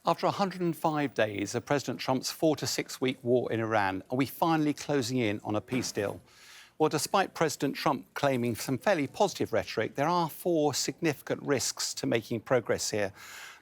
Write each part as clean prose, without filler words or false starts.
After 105 days of President Trump's 4 to 6 week war in Iran, are we finally closing in on a peace deal? Well, despite President Trump claiming some fairly positive rhetoric, there are 4 significant risks to making progress here,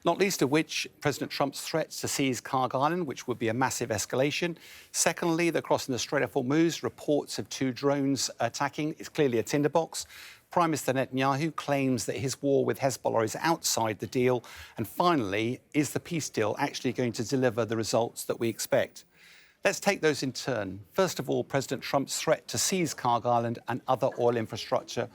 not least of which President Trump's threats to seize Cargo Island, which would be a massive escalation. Secondly, the crossing the Strait of Hormuz, reports of 2 drones attacking. It's clearly a tinderbox. Prime Minister Netanyahu claims that his war with Hezbollah is outside the deal. And finally, is the peace deal actually going to deliver the results that we expect? Let's take those in turn. First of all, President Trump's threat to seize Cargo Island and other oil infrastructure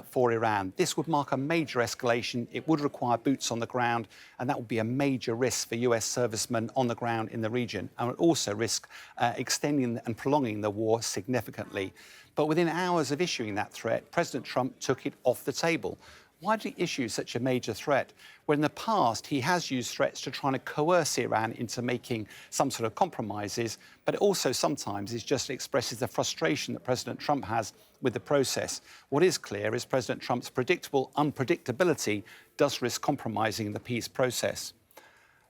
for Iran. This would mark a major escalation. It would require boots on the ground, and that would be a major risk for US servicemen on the ground in the region, and would also risk extending and prolonging the war significantly. But within hours of issuing that threat, President Trump took it off the table. Why did he issue such a major threat? Well, in the past, he has used threats to try to coerce Iran into making some sort of compromises, but it also sometimes it just expresses the frustration that President Trump has with the process. What is clear is President Trump's predictable unpredictability does risk compromising the peace process.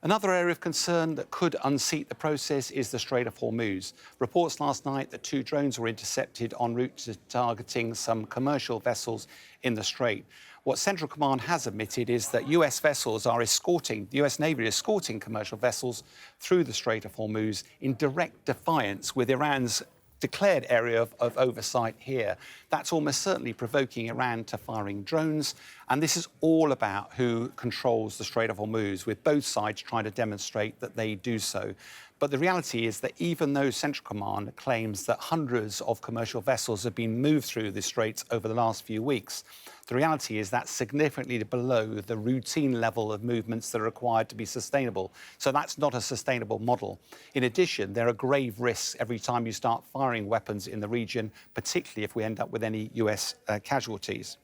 Another area of concern that could unseat the process is the Strait of Hormuz. Reports last night that 2 drones were intercepted en route to targeting some commercial vessels in the strait. What Central Command has admitted is that US vessels are escorting, the US Navy is escorting commercial vessels through the Strait of Hormuz in direct defiance with Iran's declared area of oversight here. That's almost certainly provoking Iran to firing drones. And this is all about who controls the Strait of Hormuz, with both sides trying to demonstrate that they do so. But the reality is that even though Central Command claims that hundreds of commercial vessels have been moved through the straits over the last few weeks, the reality is that's significantly below the routine level of movements that are required to be sustainable. So that's not a sustainable model. In addition, there are grave risks every time you start firing weapons in the region, particularly if we end up with any US casualties.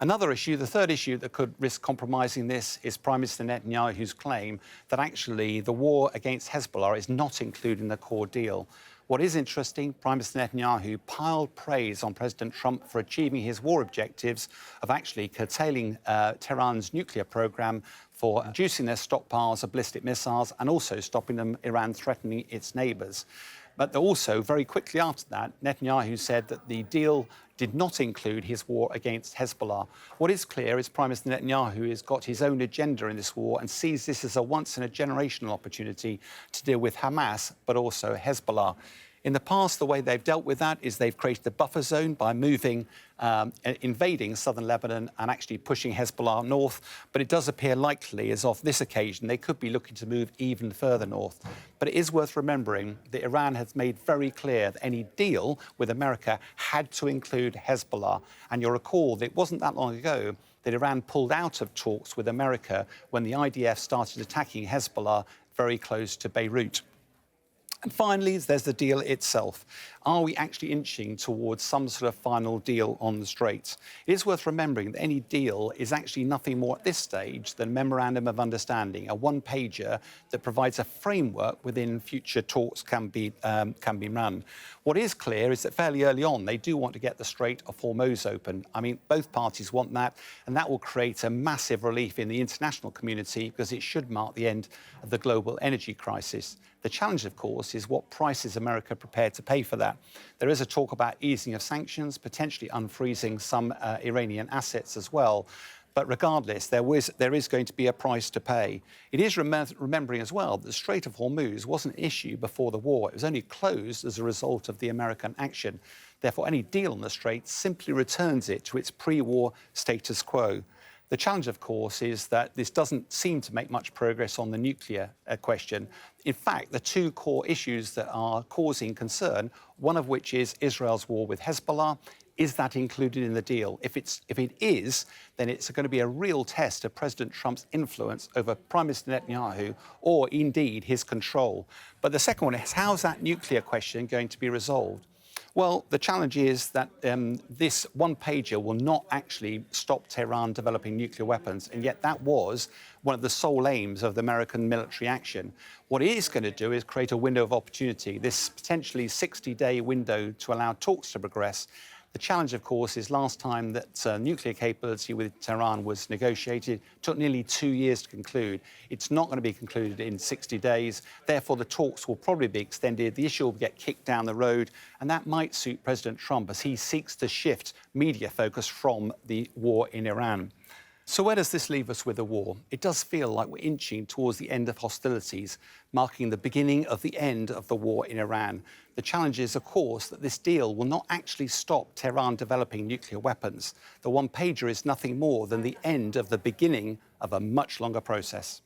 Another issue, the third issue that could risk compromising this, is Prime Minister Netanyahu's claim that actually the war against Hezbollah is not included in the core deal. What is interesting, Prime Minister Netanyahu piled praise on President Trump for achieving his war objectives of actually curtailing Tehran's nuclear program, for reducing their stockpiles of ballistic missiles and also stopping Iran threatening its neighbours. But also, very quickly after that, Netanyahu said that the deal did not include his war against Hezbollah. What is clear is Prime Minister Netanyahu has got his own agenda in this war and sees this as a once-in-a-generational opportunity to deal with Hamas, but also Hezbollah. In the past, the way they've dealt with that is they've created a buffer zone by invading southern Lebanon and actually pushing Hezbollah north. But it does appear likely, as of this occasion, they could be looking to move even further north. But it is worth remembering that Iran has made very clear that any deal with America had to include Hezbollah. And you'll recall that it wasn't that long ago that Iran pulled out of talks with America when the IDF started attacking Hezbollah very close to Beirut. And finally, there's the deal itself. Are we actually inching towards some sort of final deal on the Straits? It is worth remembering that any deal is actually nothing more at this stage than a memorandum of understanding, a one-pager that provides a framework within future talks can be run. What is clear is that fairly early on, they do want to get the Strait of Hormuz open. I mean, both parties want that, and that will create a massive relief in the international community because it should mark the end of the global energy crisis. The challenge, of course, is what price is America prepared to pay for that? There is a talk about easing of sanctions, potentially unfreezing some Iranian assets as well. But regardless, there is going to be a price to pay. It is remembering as well that the Strait of Hormuz wasn't an issue before the war. It was only closed as a result of the American action. Therefore, any deal on the Strait simply returns it to its pre-war status quo. The challenge, of course, is that this doesn't seem to make much progress on the nuclear question. In fact, the 2 core issues that are causing concern, one of which is Israel's war with Hezbollah. Is that included in the deal? If it is, then it's going to be a real test of President Trump's influence over Prime Minister Netanyahu, or indeed his control. But the second one is, how's that nuclear question going to be resolved? Well, the challenge is that this one-pager will not actually stop Tehran developing nuclear weapons, and yet that was one of the sole aims of the American military action. What it is going to do is create a window of opportunity, this potentially 60-day window to allow talks to progress. The challenge, of course, is last time that nuclear capability with Tehran was negotiated, took nearly 2 years to conclude. It's not going to be concluded in 60 days. Therefore, the talks will probably be extended. The issue will get kicked down the road, and that might suit President Trump as he seeks to shift media focus from the war in Iran. So where does this leave us with the war? It does feel like we're inching towards the end of hostilities, marking the beginning of the end of the war in Iran. The challenge is, of course, that this deal will not actually stop Tehran developing nuclear weapons. The one-pager is nothing more than the end of the beginning of a much longer process.